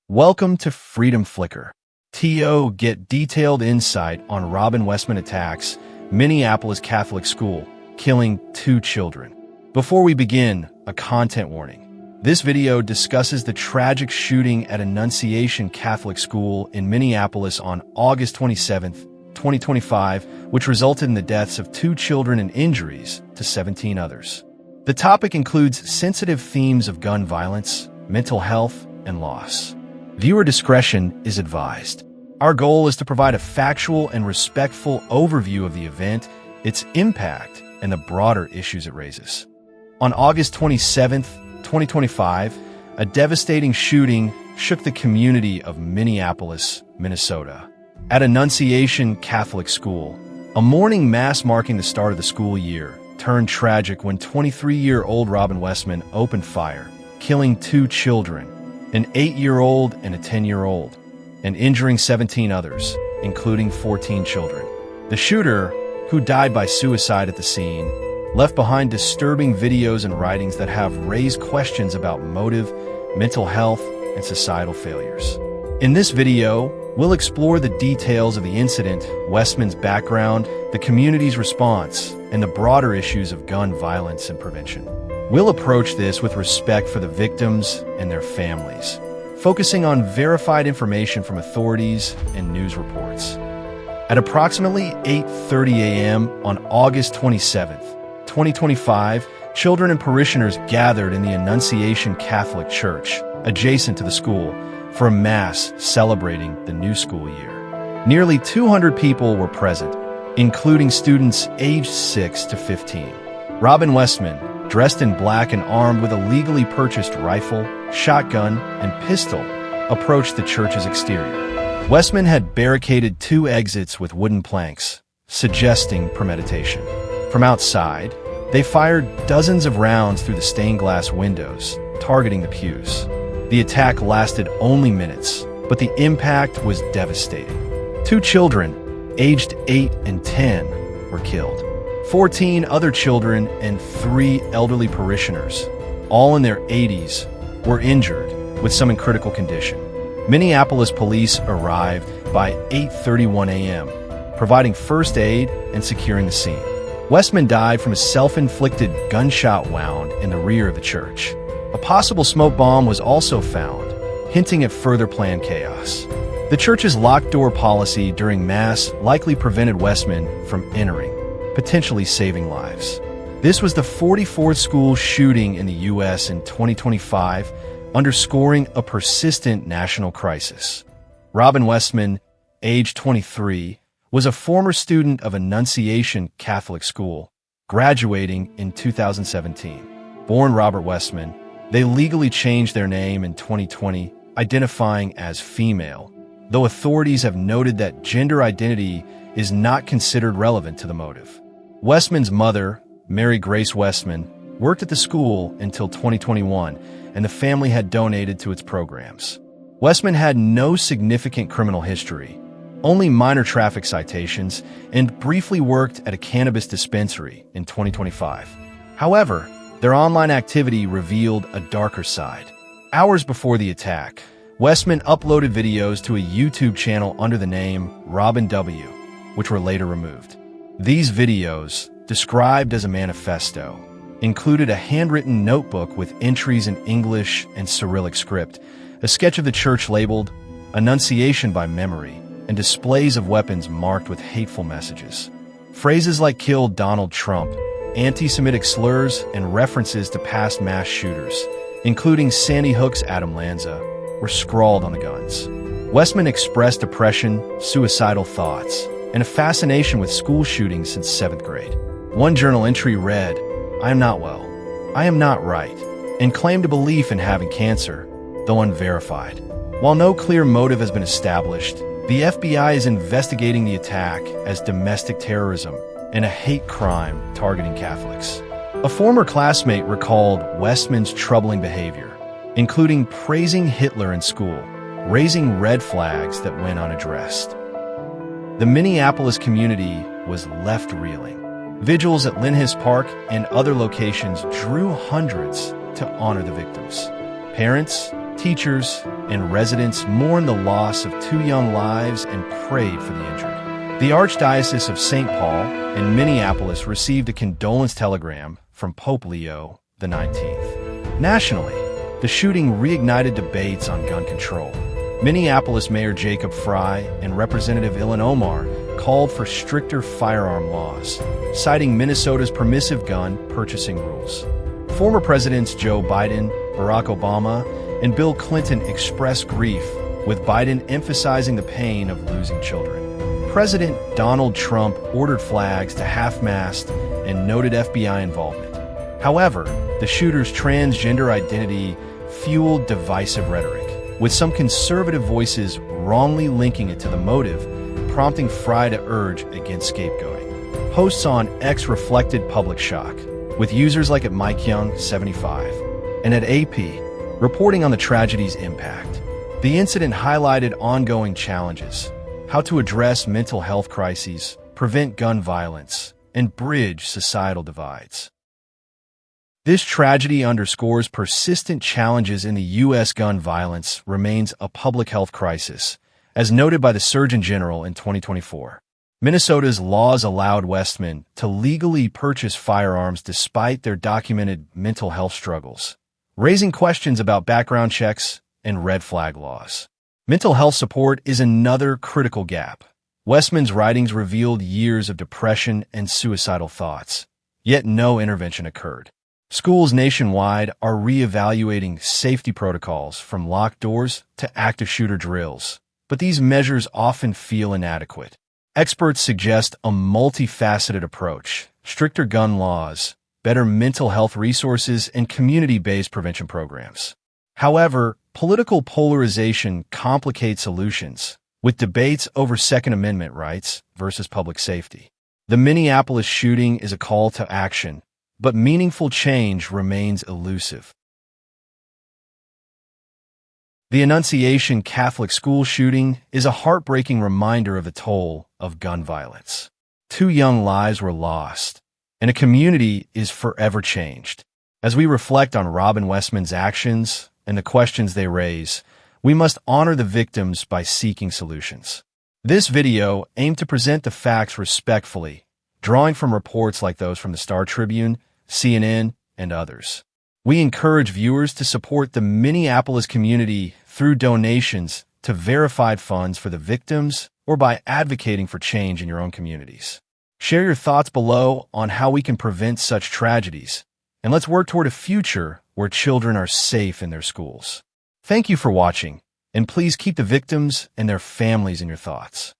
Welcome to Freedom Flicker. TO get detailed insight on Westman attacks, Minneapolis Catholic School, killing 2 children. Before we begin, a content warning. This video discusses the tragic shooting at Annunciation Catholic School in Minneapolis on August 27, 2025, which resulted in the deaths of 2 children and injuries to 17 others. The topic includes sensitive themes of gun violence, mental health, and loss. Viewer discretion is advised. Our goal is to provide a factual and respectful overview of the event, its impact, and the broader issues it raises. On August 27, 2025, a devastating shooting shook the community of Minneapolis, Minnesota. At Annunciation Catholic School, a morning mass marking the start of the school year turned tragic when 23-year-old Westman opened fire, killing 2 children, an 8-year-old and a 10-year-old, and injuring 17 others, including 14 children. The shooter, who died by suicide at the scene, left behind disturbing videos and writings that have raised questions about motive, mental health, and societal failures. In this video, we'll explore the details of the incident, Westman's background, the community's response, and the broader issues of gun violence and prevention. We'll approach this with respect for the victims and their families, focusing on verified information from authorities and news reports. At approximately 8:30 a.m. on August 27, 2025, children and parishioners gathered in the Annunciation Catholic Church, adjacent to the school, for a mass celebrating the new school year. Nearly 200 people were present, including students aged 6 to 15. Westman, dressed in black and armed with a legally purchased rifle, shotgun, and pistol, approached the church's exterior. Westman had barricaded 2 exits with wooden planks, suggesting premeditation. From outside, they fired dozens of rounds through the stained glass windows, targeting the pews. The attack lasted only minutes, but the impact was devastating. 2 children, aged 8 and 10, were killed. 14 other children and 3 elderly parishioners, all in their 80s, were injured, with some in critical condition. Minneapolis police arrived by 8:31 a.m., providing first aid and securing the scene. Westman died from a self-inflicted gunshot wound in the rear of the church. A possible smoke bomb was also found, hinting at further planned chaos. The church's locked door policy during Mass likely prevented Westman from entering, potentially saving lives. This was the 44th school shooting in the U.S. in 2025, underscoring a persistent national crisis. Westman, age 23, was a former student of Annunciation Catholic School, graduating in 2017. Born Robert Westman, they legally changed their name in 2020, identifying as female, though authorities have noted that gender identity is not considered relevant to the motive. Westman's mother, Mary Grace Westman, worked at the school until 2021, and the family had donated to its programs. Westman had no significant criminal history, only minor traffic citations, and briefly worked at a cannabis dispensary in 2025. However, their online activity revealed a darker side. Hours before the attack, Westman uploaded videos to a YouTube channel under the name Robin W., which were later removed. These videos, described as a manifesto, included a handwritten notebook with entries in English and Cyrillic script, a sketch of the church labeled Annunciation by Memory, and displays of weapons marked with hateful messages. Phrases like "kill Donald Trump," anti-Semitic slurs, and references to past mass shooters, including Sandy Hook's Adam Lanza, were scrawled on the guns. Westman expressed depression, suicidal thoughts, and a fascination with school shootings since 7th grade. One journal entry read, "I am not well. I am not right," and claimed a belief in having cancer, though unverified. While no clear motive has been established, the FBI is investigating the attack as domestic terrorism and a hate crime targeting Catholics. A former classmate recalled Westman's troubling behavior, including praising Hitler in school, raising red flags that went unaddressed. The Minneapolis community was left reeling. Vigils at Linhis Park and other locations drew hundreds to honor the victims. Parents, Teachers and residents mourned the loss of 2 young lives and prayed for the injured. The Archdiocese of St. Paul in Minneapolis received a condolence telegram from Pope Leo XIX. Nationally, the shooting reignited debates on gun control. Minneapolis Mayor Jacob Fry and Representative Ilhan Omar called for stricter firearm laws, citing Minnesota's permissive gun purchasing rules. Former Presidents Joe Biden, Barack Obama, and Bill Clinton expressed grief, with Biden emphasizing the pain of losing children. President Donald Trump ordered flags to half-mast and noted FBI involvement. However, the shooter's transgender identity fueled divisive rhetoric, with some conservative voices wrongly linking it to the motive, prompting Fry to urge against scapegoating. Posts on X reflected public shock, with users like at Mike Young, 75, and at AP, reporting on the tragedy's impact. The incident highlighted ongoing challenges: how to address mental health crises, prevent gun violence, and bridge societal divides. This tragedy underscores persistent challenges in the U.S. Gun violence remains a public health crisis, as noted by the Surgeon General in 2024. Minnesota's laws allowed Westman to legally purchase firearms despite their documented mental health struggles, raising questions about background checks and red flag laws. Mental health support is another critical gap. Westman's writings revealed years of depression and suicidal thoughts, yet no intervention occurred. Schools nationwide are re-evaluating safety protocols from locked doors to active shooter drills, but these measures often feel inadequate. Experts suggest a multifaceted approach: stricter gun laws, better mental health resources, and community-based prevention programs. However, political polarization complicates solutions, with debates over Second Amendment rights versus public safety. The Minneapolis shooting is a call to action, but meaningful change remains elusive. The Annunciation Catholic School shooting is a heartbreaking reminder of the toll of gun violence. 2 young lives were lost, and a community is forever changed. As we reflect on Robin Westman's actions and the questions they raise, we must honor the victims by seeking solutions. This video aimed to present the facts respectfully, drawing from reports like those from the Star Tribune, CNN, and others. We encourage viewers to support the Minneapolis community through donations to verified funds for the victims or by advocating for change in your own communities. Share your thoughts below on how we can prevent such tragedies, and let's work toward a future where children are safe in their schools. Thank you for watching, and please keep the victims and their families in your thoughts.